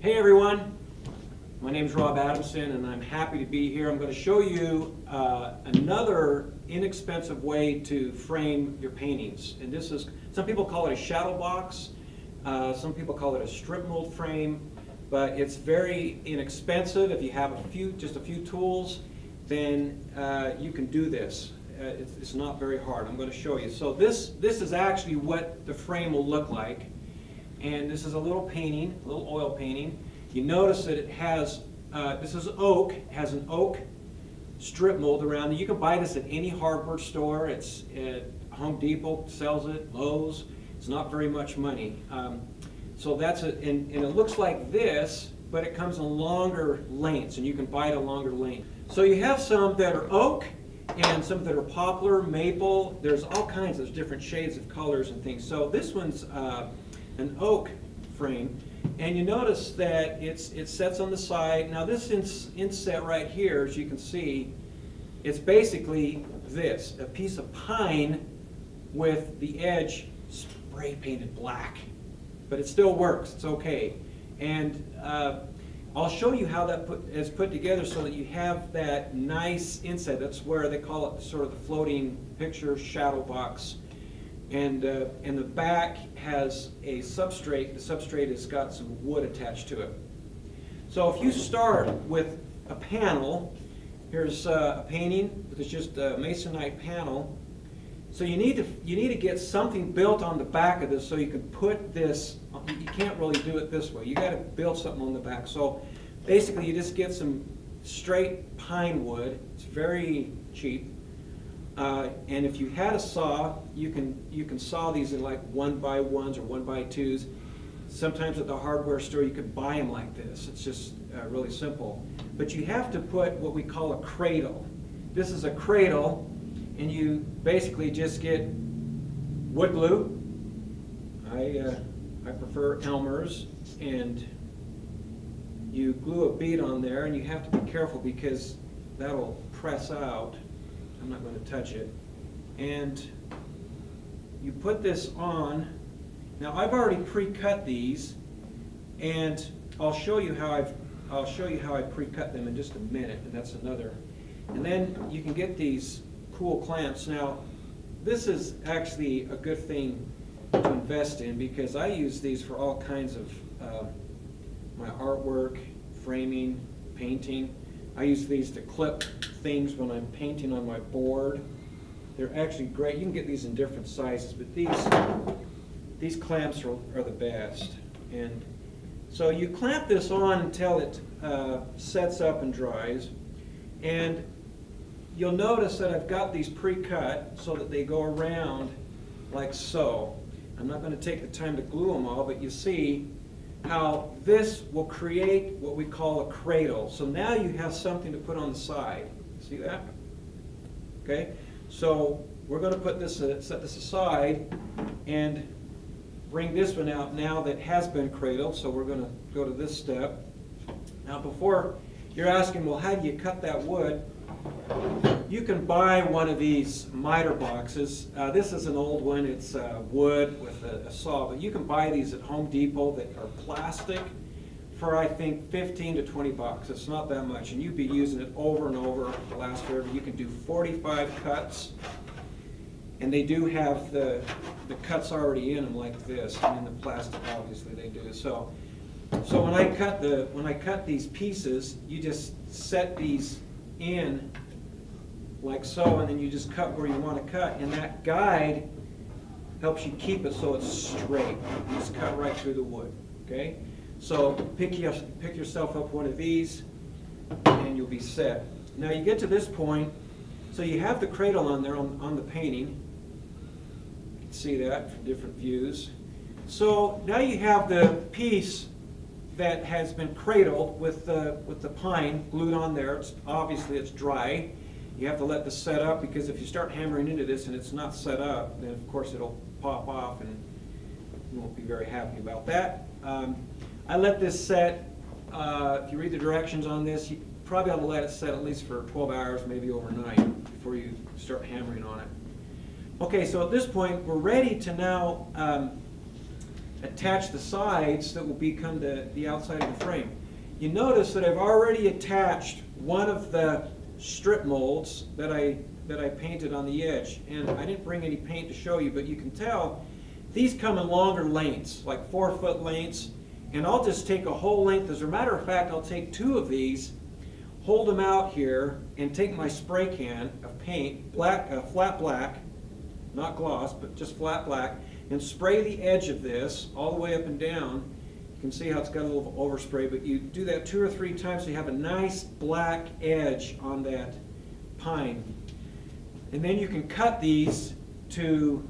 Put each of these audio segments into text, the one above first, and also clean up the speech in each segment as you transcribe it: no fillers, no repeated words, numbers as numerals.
Hey everyone, my name is Rob Adamson and I'm happy to be here. I'm going to show you another inexpensive way to frame your paintings. And this is, some people call it a shadow box, some people call it a strip mold frame, but it's very inexpensive. If you have just a few tools, then you can do this. It's not very hard. I'm going to show you. So this is actually what the frame will look like. And this is a little painting, a little oil painting. You notice that it has, this is oak, it has an oak strip mold around it. You can buy this at any hardware store. It's at Home Depot sells it, Lowe's. It's not very much money. So that's it, and it looks like this, but it comes in longer lengths, and you can buy it a longer length. So you have some that are oak, and some that are poplar, maple. There's all kinds of different shades of colors and things. So this one's an oak frame, and you notice that it sets on the side. Now this inset right here, as you can see, it's basically this, a piece of pine with the edge spray painted black, but it still works, it's okay. And I'll show you how that is put together so that you have that nice inset. That's where they call it sort of the floating picture shadow box. And the back has a substrate. The substrate has got some wood attached to it. So if you start with a panel, here's a painting. It's just a masonite panel. So you need to get something built on the back of this so you can put this. You can't really do it this way. You got to build something on the back. So basically, you just get some straight pine wood. It's very cheap. And if you had a saw, you can saw these in like 1x1s or 1x2s. Sometimes at the hardware store you could buy them like this. It's just really simple. But you have to put what we call a cradle. This is a cradle, and you basically just get wood glue. I prefer Elmer's, and you glue a bead on there, and you have to be careful because that'll press out. I'm not going to touch it. And you put this on. Now I've already pre-cut these, and I'll show you how I pre-cut them in just a minute, and that's another. And then you can get these cool clamps. Now this is actually a good thing to invest in because I use these for all kinds of my artwork, framing, painting. I use these to clip things when I'm painting on my board. They're actually great. You can get these in different sizes, but these clamps are the best. And so you clamp this on until it sets up and dries. And you'll notice that I've got these pre-cut so that they go around like so. I'm not going to take the time to glue them all, but you see how this will create what we call a cradle. So now you have something to put on the side. See that? Okay. So we're going to put this, set this aside, and bring this one out now that has been cradled. So we're going to go to this step. Now, before you're asking, well, how do you cut that wood? You can buy one of these miter boxes. This is an old one. It's wood with a saw, but you can buy these at Home Depot that are plastic for, I think, 15 to 20 bucks. It's not that much, and you'd be using it over and over to last forever. You can do 45 cuts, and they do have the cuts already in them like this, and in the plastic, obviously they do. So when I cut these pieces, you just set these in like so, and then you just cut where you want to cut, and that guide helps you keep it so it's straight. You just cut right through the wood. Okay, so pick yourself up one of these, and you'll be set. Now you get to this point, so you have the cradle on there on the painting. You can see that from different views. So now you have the piece that has been cradled with the pine glued on there. Obviously it's dry. You have to let this set up, because if you start hammering into this and it's not set up, then of course it'll pop off and you won't be very happy about that. I let this set, if you read the directions on this, you probably ought to let it set at least for 12 hours, maybe overnight, before you start hammering on it. Okay, so at this point we're ready to now attach the sides that will become the outside of the frame. You notice that I've already attached one of the strip molds that I painted on the edge, and I didn't bring any paint to show you, but you can tell these come in longer lengths, like 4-foot lengths, and I'll just take a whole length. As a matter of fact, I'll take 2 of these, hold them out here, and take my spray can of paint, flat black, not gloss, but just flat black, and spray the edge of this all the way up and down. You can see how it's got a little overspray, but you do that 2 or 3 times so you have a nice black edge on that pine. And then you can cut these to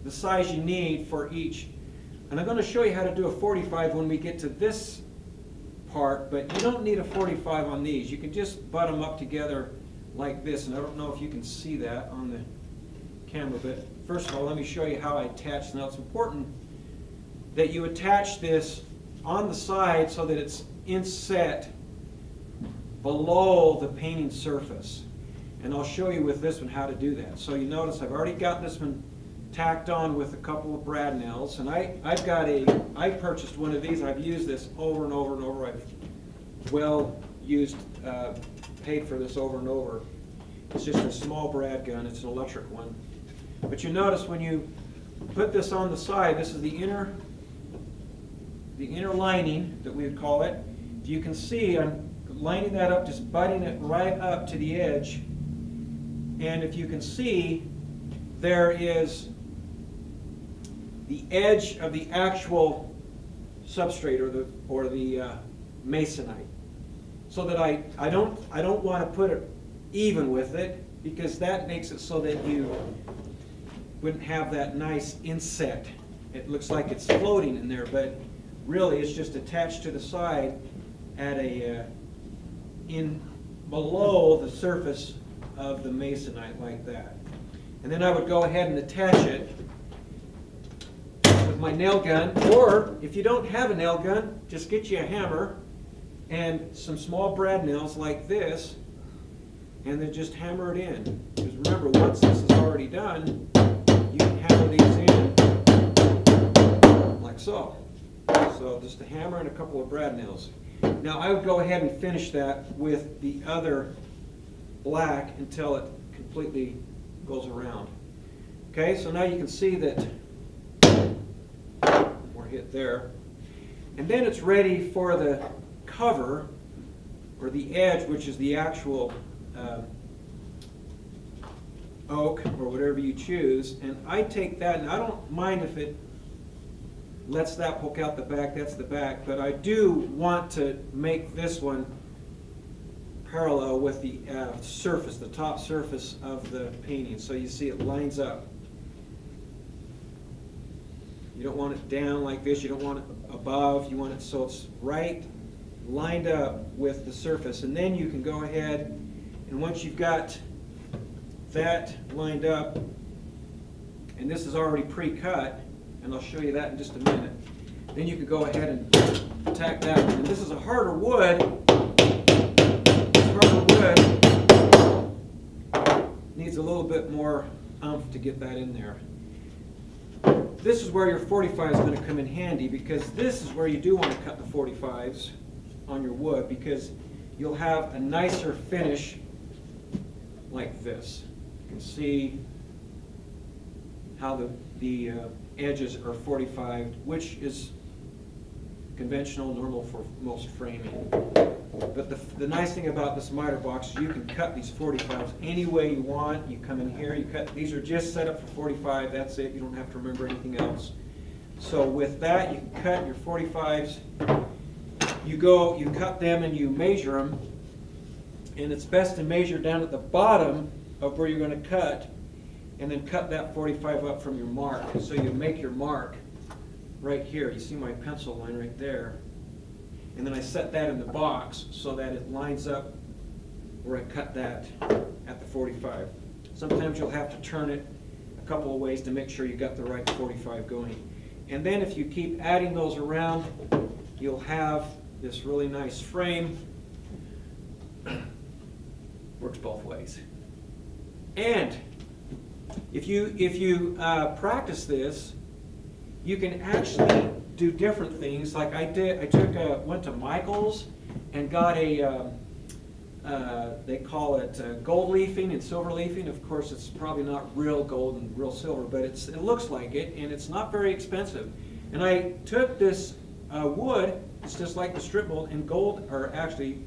the size you need for each. And I'm going to show you how to do a 45 when we get to this part, but you don't need a 45 on these. You can just butt them up together like this, and I don't know if you can see that on the camera, but first of all, let me show you how I attach. Now, it's important that you attach this on the side so that it's inset below the painting surface. And I'll show you with this one how to do that. So you notice I've already got this one tacked on with a couple of brad nails, and I purchased one of these. I've used this over and over and over. I've paid for this over and over. It's just a small brad gun. It's an electric one. But you notice when you put this on the side, this is the inner lining that we would call it. You can see I'm lining that up, just butting it right up to the edge. And if you can see, there is the edge of the actual substrate or the masonite, so that I don't want to put it even with it, because that makes it so that you wouldn't have that nice inset. It looks like it's floating in there, but really it's just attached to the side at in below the surface of the masonite like that. And then I would go ahead and attach it with my nail gun, or if you don't have a nail gun, just get you a hammer and some small brad nails like this, and then just hammer it in. Because remember, once this is already done, you can hammer these in like so. So just a hammer and a couple of brad nails. Now I would go ahead and finish that with the other black until it completely goes around. Okay, so now you can see that we're hit there. And then it's ready for the cover, or the edge, which is the actual oak or whatever you choose. And I take that, and I don't mind if it lets that poke out the back, that's the back, but I do want to make this one parallel with the surface, the top surface of the painting, so you see it lines up. You don't want it down like this, you don't want it above, you want it so it's right lined up with the surface. And then you can go ahead, and once you've got that lined up, and this is already pre-cut, and I'll show you that in just a minute, then you can go ahead and tack that one. And this is a harder wood. Needs a little bit more oomph to get that in there. This is where your 45 is going to come in handy, because this is where you do want to cut the 45s on your wood, because you'll have a nicer finish like this. You can see how the edges are 45, which is conventional, normal for most framing. But the nice thing about this miter box is you can cut these 45s any way you want. You come in here, you cut, these are just set up for 45, that's it, you don't have to remember anything else. So with that, you can cut your 45s, you cut them and you measure them, and it's best to measure down at the bottom of where you're going to cut, and then cut that 45 up from your mark. So you make your mark right here. You see my pencil line right there. And then I set that in the box so that it lines up where I cut that at the 45. Sometimes you'll have to turn it a couple of ways to make sure you got the right 45 going. And then if you keep adding those around, you'll have this really nice frame. Works both ways. And if you practice this, you can actually do different things. Like I went to Michael's and got a, they call it gold leafing and silver leafing. Of course, it's probably not real gold and real silver, but it looks like it, and it's not very expensive. And I took this wood, it's just like the strip mold, and gold, or actually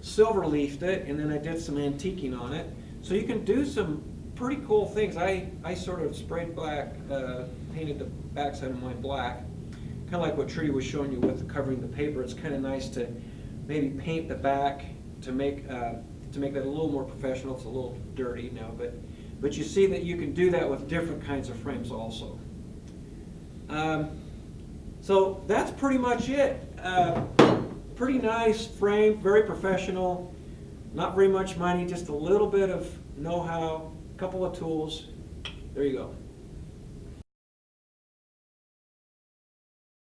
silver leafed it, and then I did some antiquing on it. So you can do some pretty cool things. I sort of sprayed black, painted the backside of mine black, kind of like what Trudy was showing you with covering the paper. It's kind of nice to maybe paint the back to make that a little more professional. It's a little dirty now, but you see that you can do that with different kinds of frames also. So that's pretty much it. Pretty nice frame, very professional, not very much money, just a little bit of know-how, a couple of tools. There you go.